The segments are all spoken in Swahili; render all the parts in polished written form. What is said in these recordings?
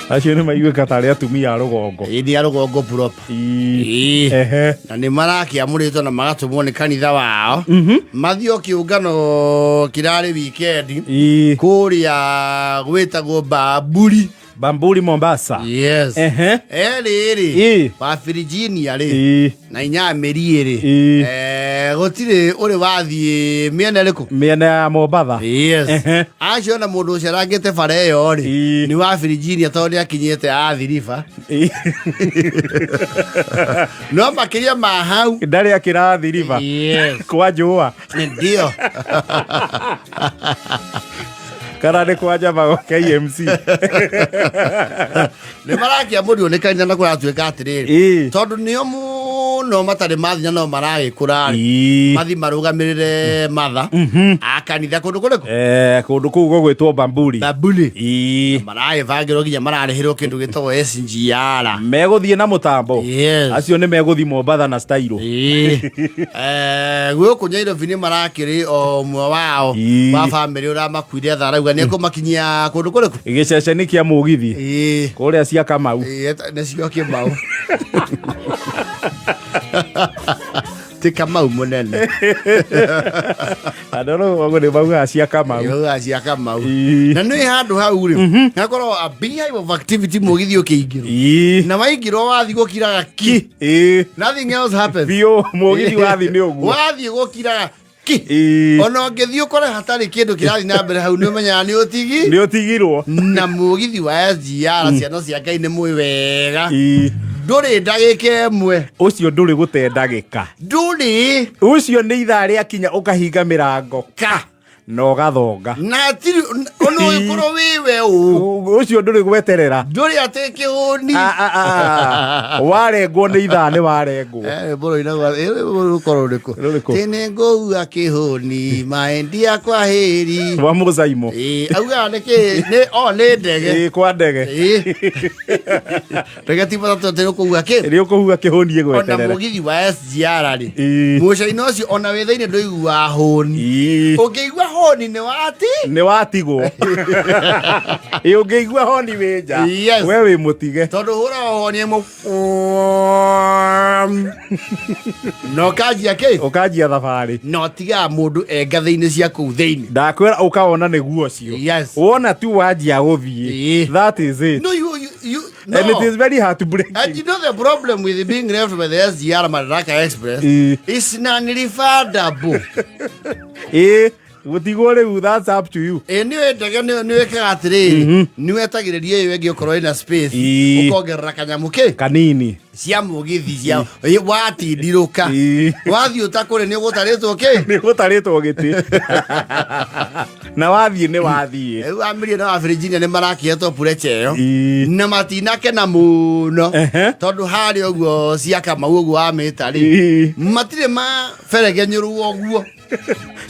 Acio nĩ maiguĩka tarĩ atumia a rũgongo. Ĩndĩ a rũgongo proper. Na nĩ marakĩamũrĩtwo na magatũmwo nĩ kanitha wao. Mathiĩ o kĩũngano kĩrarĩ weekend. Kũrĩa gwĩtagwo Bamburi. Bamburi Mombasa. Yes. Erĩ wa Virginia rĩ na inya Meri rĩ. Gũtirĩ ũrĩ wathiĩ mĩena ĩrĩkũ? Mĩena ya Mombasa. Yes. Acio na mũndũ ũcio arangĩte bara ĩyo rĩ nĩ wa Virginia tondũ nĩ akinyĩte Athi River. No makĩria ma hau ndarĩ akĩra Athi River. Kwa njũa. Ndio. Kana nĩ kwa Java KMC. Nĩ marakĩamũrio nĩ kanitha na kũratuĩka atĩrĩrĩ tondũ nĩo mũno matarĩ mathinya no maragĩkũra mathi marũgamĩrĩre matha a kanitha kũndũ kũrĩkũ kũndũ kũu gũgwĩtwo Bamburi. Bamburi maragĩbangĩrwo nginya mararĩhĩrwo kĩndũ gĩtagwo SGR megũthiĩ na mũtambo. Acio nĩ megũthiĩ Mombasa na style. Gũkũ Nairobi nĩ marakĩrĩ o ũmwe wao wa bamĩrĩ ũramakuire tharauga nĩ ekũmakinyia kũndũ kũrĩkũ gĩceceni kĩa mũgithi kũrĩa cia Kamau. Nĩcio Kĩmau. Ti Kamau mũnene. Andũ rũgongo nĩ maugaga cia Kamau. Cia Kamau. Na nĩ handũ hau rĩ hakorwo a beehive of activity mũgithi ũkĩingĩrwo. Na waingĩrwo wathiĩ gũkiraga ki. Nothing else happens. Biũ mũgithi wathiĩ nĩ ũguo. Wathiĩ gũkiraga ona ũngĩthiĩ ũkore hatarĩ kĩndũ kĩrathiĩ na mbere hau nĩ ũmenyaga nĩ ũtigirwo. Na mũgithi wa SGR ciana cia Ngai nĩ mũĩ wega ndũrĩ ndagĩka ĩmwe. Ũcio ndũrĩ gũte ndagĩka. Ndũrĩ. Ũcio nĩ ithaa rĩakinya ũkahinga mĩrango na ũgathonga. Na tiri ona ũgĩkorwo wĩwe ũcio ndũrĩ gweterera. Ndũrĩ atĩ kĩhũni. Warengwo nĩ ithaa nĩ warengwo. Rũkorwo rũrĩkũ? Tene ngũua kĩhũni maendia kwa hĩri. Wa Mũzaimo. Auga nĩ ndege. Kwa ndege. Ndege ti matatũ atĩ ũkũua kĩ? Ũkũua kĩhũni ĩgweterera. Ona mũgithi wa SGR rĩ mũico-inĩ ũcio ona wĩ thĩinĩ ndũiguaga hũni. Ũngĩigua honi nĩ watigwo. Ũngĩigua honi wĩ nja we wĩ mũtige tondũ hũra honi ĩmwe no kanjia ũkanjia thabarĩ no tiga mũndũ engathĩ-inĩ cia kũu thĩinĩ. Ndakwĩra ũkawona nĩguo ũcio wona tu wanjia gũthiĩ. That is it. No, no. And it is very hard to break. And you know the problem with being left by the SGR Madaraka Express is non-refundable. Gũtigwo rĩu, that's up to you. Nĩ ndege nĩ wekaga atĩrĩrĩ nĩ wetagĩrĩria ĩyo ĩngĩ ũkorwo ĩna space ũkongerera kanyamũ kanini cia mũgithi cia watindirũka wathiĩ ũtakũrĩ nĩ ũgũtarĩtwo nĩ ũgũtarĩtwo gĩtĩ na wathiĩ nĩ wathiĩ. Rĩu Amiri na wa Virginia nĩ marakĩhetwo purecha ĩyo na matinakena mũno tondũ harĩ ũguo cia Kamau ũguo wamĩta rĩ matirĩ maberegenyũrwo ũguo.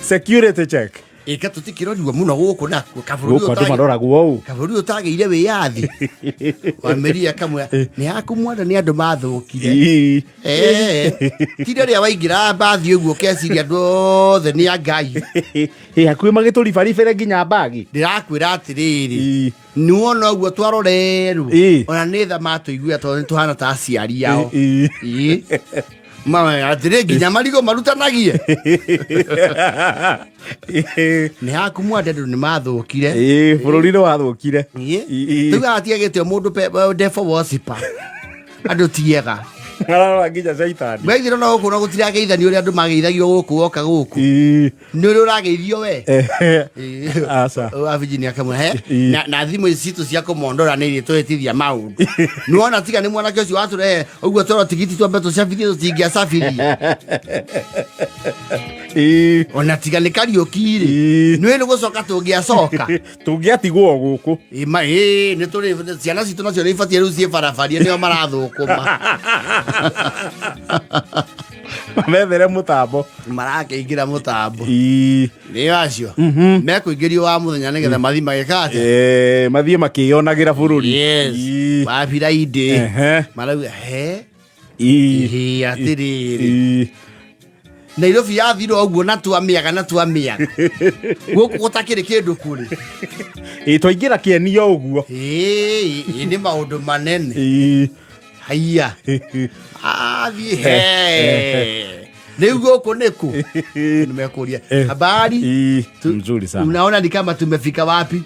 Security check. Ika tutikirorwa muno guku nakuo kaburi utaragwo kaburi utagĩire wĩyathi wa Meri akamwe nĩ hakumwanda nĩ andũ mathũkire tire rĩa waingĩra mbathi ũguo keciria andũ othe nĩ a Ngai hakuhĩ magĩtũribaribĩre nginya mbagi. Ndĩrakwĩra atĩrĩrĩ nuona ũguo twarorerwo ona nĩ tha matũiguia tondũ nĩ tũhana ta aciari ao. Mama atire nginya marigo marutanagie. Nĩ hakumwanda andũ nĩ mathũkire. Bũrũri nĩ wathũkire. Tuga atiagĩte mũndũ defo wosipa andũ tiega. Ararora nginya caitani. Weithira no gũkũ no gũtirageithania ũrĩa andũ mageithagio gũkũ woka gũkũ. Nĩ ũrĩa ũrageithio we. Aca. Wa Virginia kamwe na thimũ citũ cia kũmondora nĩ twĩtithia maũndũ. Nuona tiga nĩ mwanake ũcio watũrehe ũguo twara tigiti twambe tũcabithie tũtingĩacabiria. Ona tiga nĩ Kariũki-rĩ nĩ gũcoka tũngĩatigwo gũkũ. Nĩ tũrĩ ciana citũ nacio nĩ ibatiĩ rĩu ciĩ barabaria nĩo marathũkũma. Methere mũtambo marakĩingĩra mũtambo nĩ acio mekũingĩrio wa mũthenya nĩgetha mathi magĩka mathiĩ makĩonagĩra bũrũri wa Biraindĩ marauga atĩrĩrĩ Nairobi yathiro oguo na twamiaga guku gutakire kindu kuri twaingira kienio uguo ni maundu manene haiya leo guku niku nimekuria habari nzuri sana. Unaona ni kama tumefika wapi?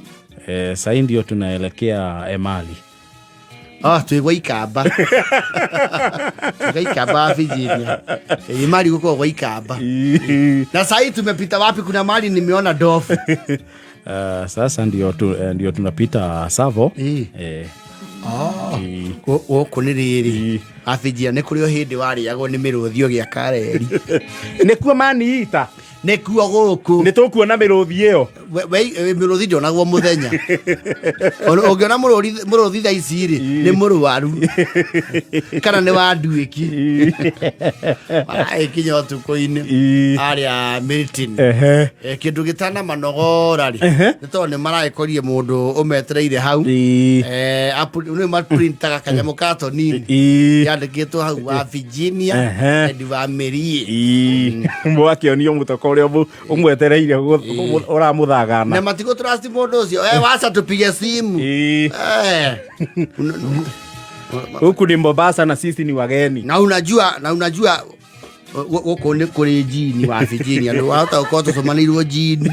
Sasa ndio tunaelekea Emali. Twigwa Ikamba. Ikamba Virginia. Emali huko kwa Ikamba. Na sasa tumepita wapi? Kuna mali nimeona Dofu. Sasa ndio tunapita Savo. Kuniriri. Virginia ne kurio hindi wari yago ni miruthio gia Kareri. Nekuo maniita. Nekuo guku. Nitukuona miruthi iyo. We miruthi ndonagwo muthenya. Ongiona muruthi tha ici ri ni muruaru. Kana ni wanduiki. Kinya tuko-ini aria Milton. Kindu gitana manogora ri. Nito ni maraikorie mundu umetereire hau. Ni ma printaga kanyamu katonini. Yandikitwo hau wa Virginia and wa Mary. Mwakionio mutoko uria umwetereire uramuthagana. Na matigo trust mundu ucio wacha tupige simu. Huku ni Mombasa na sisi ni wageni. Na unajua uko ni kuri jini wa Virginia ndo hata uko tusomanirwo jini.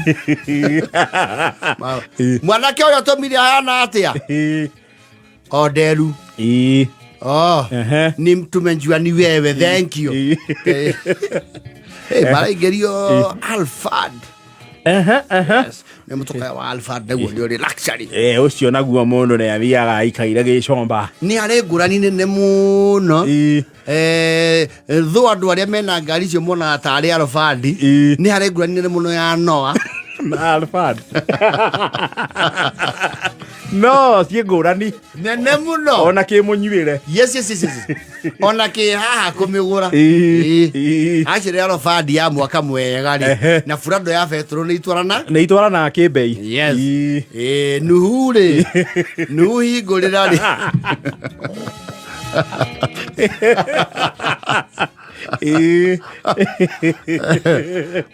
Mwanake uyo tomire hana atia. Oderu. Ni tumenjua ni wewe, thank you. Maraigerio Alfred. Yes. Ne mutoka wa Alfred dago ni luxury. Ucio naguo mundu ne abiaga ikaire gicomba. Ni are ngurani nene muno. Tho andu aria mena ngari cio mona ta ari Alfred. Ni are ngurani nene muno ya Noah. Na Alfred. No, si ngurani. Nene muno. Ona ki munyuire. Yes. Ona ki haha kumigura. Achire Alfred ya mwaka mwega ri. Na furado ya Petro ni itwarana ki bei. Yes. Nuhure. Nuhi ngurira ri.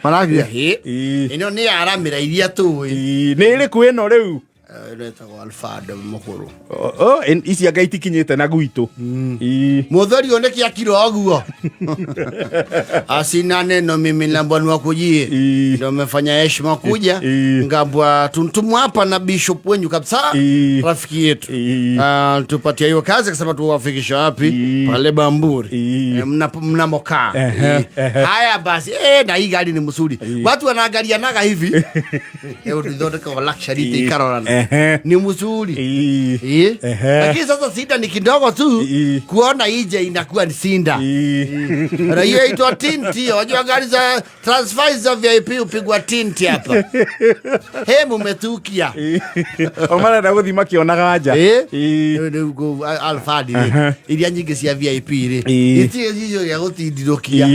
Maragia ino ni aramira iria tu ni ri kwino riu Leta kwa Alfred mukuru. Isi aga itikinyete na gwitu. Muthori oneki akiro oguo. Asina neno mimi nambwa wakujie. Ndio umefanya heshima kuja. Ngambwa tuntumu hapa na bishop wenyu kabisa. Rafiki yetu. Tupatia hiyo kazi kasema tuwafikisha wapi? Pale Bamburi. Mnamokaa. Haya basi na hii gari ni mzuri. Watu wanaangalia naga hivi. Tudodeka kwa luxury tikarona. Ni mzuri. Lakini sasa sida ni kidogo tu kuona ije inakuwa ni sinda. Na hiyo inaitwa tinti. Wajua gari za transfer za VIP upigwa tinti hapa. Mumetukia. Omana na guthima kionaga anja. Alfred iria nyingi cia VIP ri. Itie hiyo ya gutindirukia.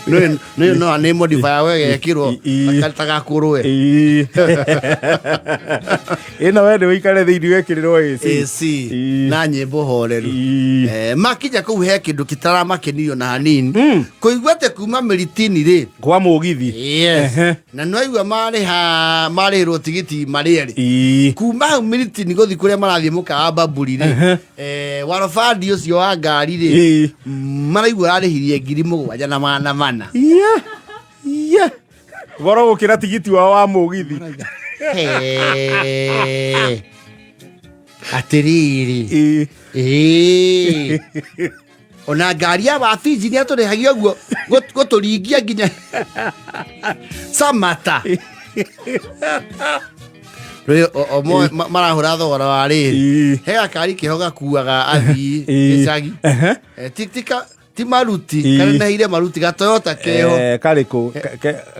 No ni modifier wege ekirwo akataga kurwe. Ino wende wikare thiini wekirirwo AC na nyimbo horeru. Makija ku he kindu kitaramakeniyo na hanini. Kuigwate kuma Militini ri kwa mugithi. Yes. Na noigwa mari rotigiti marieri. Kuma Militini gothi kuria marathie muka Bamburi ri. Warofadi ucio wa ngari ri. Maraigwa arihirie 7,700. Goro gukira tigiti wa mugithi. Atiriri. Ona ngari ya Fiji ni aturehagia guo guturingia nginya Samata. Marahura thogora wa riri. He akari kihoga kuaga athi gicagi. Tiktika ti maruti kana na ile maruti ga Toyota keho kariko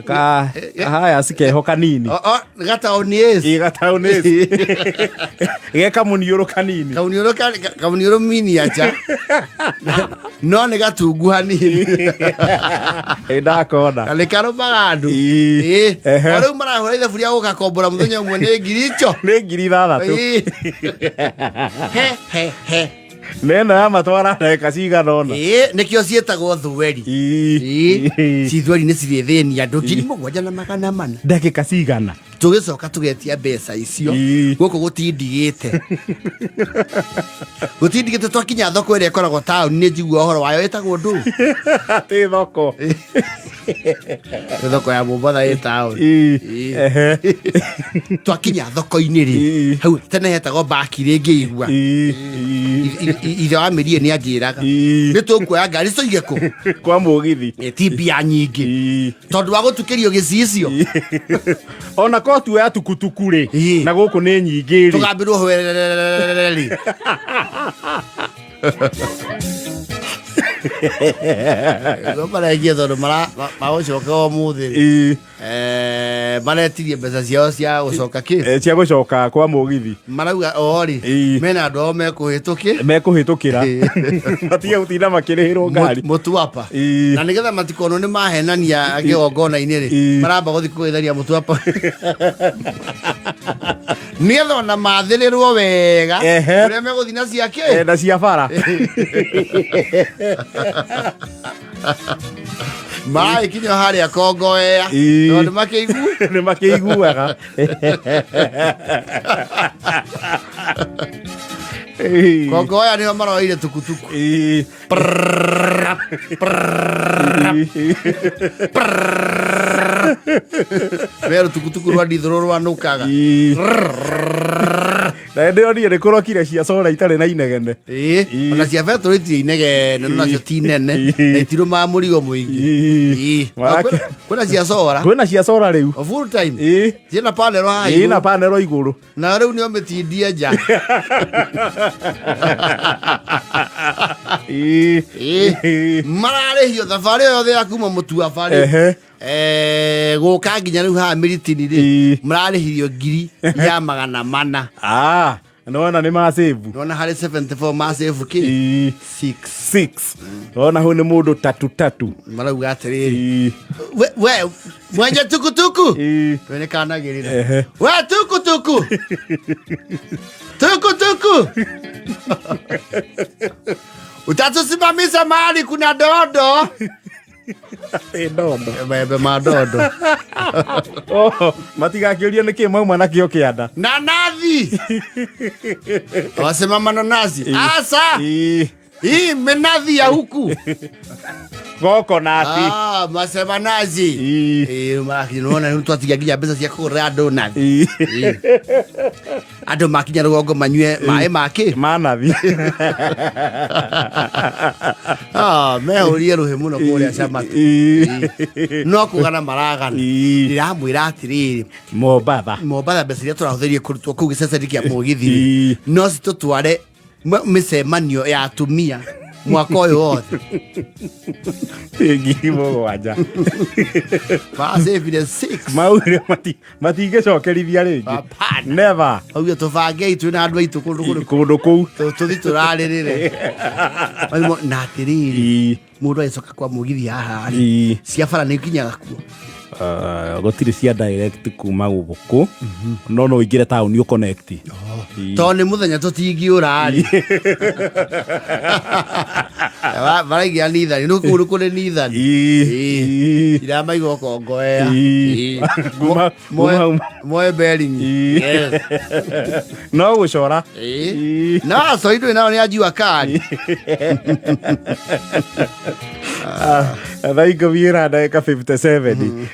ka haya sikeho kanini gataonies ge kamunioro kanini kamunioro mini acha no ne gatungu hanini ndakona ale karo bagandu ore marahura ile furia gukakombora muthenya umwe ni ngiricho ni 6,000 he Nena ya matwara ndagĩka cigana ũna. Nĩkĩo ciĩtagwo thweri. Ci thweri nĩ cirĩ thĩni andũ 7,400. Ndagĩka cigana? Tũgĩcoka tũgetia mbeca icio gũkũ gũtindigĩte. Gũtindigĩte twakinya thoko ĩrĩa ĩkoragwo taũni-inĩ njigua ũhoro wayo ĩtagwo ndũ. Atĩ thoko. Thoko ya Mombatha ĩ taũni. Twakinya thoko-inĩ rĩ, hau tene hetagwo mbaki rĩngĩ igua. Ithe wa Mĩrie nĩ anjĩraga nĩ tũkuoya ngari tũige kũ? Kwa mũgithi. Ti mbia nyingĩ tondũ wa gũtukĩrio gĩcicio. Ona ko tuoya tukutuku rĩ, na gũkũ nĩ nyingĩ rĩ. Tũgambĩrwo hwererererĩ. Marengia tondũ magũcoka ũmũthĩ maretirie mbeca ciao cia gũcoka kĩ? Cia gũcoka kwa mũgithi. Marauga rĩ mena andũ ao mekũhĩtũkĩra matige gũtinda makĩrĩhĩrwo ngari Mũtwapa, na nĩgetha matikonwo nĩ mahenania kĩgongona-inĩ rĩ, maramba gũthiĩ kũgeithania Mũtwapa nĩgetha ona mathĩrĩrwo wega ũrĩa megũthiĩ na cia kĩ? Na cia bara. Maragĩkinya harĩa Kongowea tondũ nĩ makĩiguaga. Kongowea nĩo maroire tukutuku. Rero tukutuku rwa ndithũrũ rwanũkaga. Na ndio nĩ kũrokire cia solar itarĩ na inegene. Ona cia betũrũ itirĩ inegene, no nacio ti nene na itirũmaga mũrigo mũingĩ. Kwĩna cia solar? Kwĩna cia solar rĩu. Full time? Ciĩna panel haha igũrũ? Ĩna panel igũrũ. Na rĩu nĩo mĩtindie nja. Mararĩhio thabarĩ yothe ya kuma Mũtuaba rĩ, gũka nginya rĩu haha Mĩritini rĩ, mararĩhirio 1,400. Nona nĩ masevu. Nona harĩ 74 masevu kĩ? 6. Nona hau nĩ mũndũ tatu. Marauga atĩrĩrĩ, we mwenye tukutuku nĩkanagĩrĩra, we tukutuku utatusimamisha mahali kuna dodo. Maembe ma dodo. Matigakĩũrie nĩkĩ mauma nakĩo kĩanda. Na nathi wasema mananazi asa hii menathi ya huku coconut. Masema nazi unaona mtu atigagia pesa cia kũgũrĩra andũ nathi. Andũ makinya rũgongo manyue maĩ makĩ manathi. Mehũrie rũhĩ mũno kũrĩa Chamatu, no kũgana maragana. Ndĩramwĩra atĩrĩrĩ, Mombatha mbeca iria tũrahũthĩrie kũrutwo kũu gĩceceni kĩa mũgithi no citũtware mĩcemanio ya atumia mwaka ũyũ wothe. 7,000 Macĩbire 6 maurire matingĩcokerithia rĩngĩ. Never. Auge tũbangei twĩna andũ aitũ kũndũ kũu tũthi tũrarĩrĩre. Na atĩrĩrĩ mũndũ agĩcoka kwa mũgithi haha cia bara nĩ ikinyaga kuo. Gũtirĩ cia direct kuma gũkũ no ũingĩre taũni ũconnect. Tondũ nĩ mũthenya tũtingĩũra rĩ. Maraigia Nithani, nĩ kũndũ kũrĩ Nithani. Iramaigua Kongowea. Moe Beringi. No gũcora. No so indo nao nĩ anjua kari. Thaa 2:57.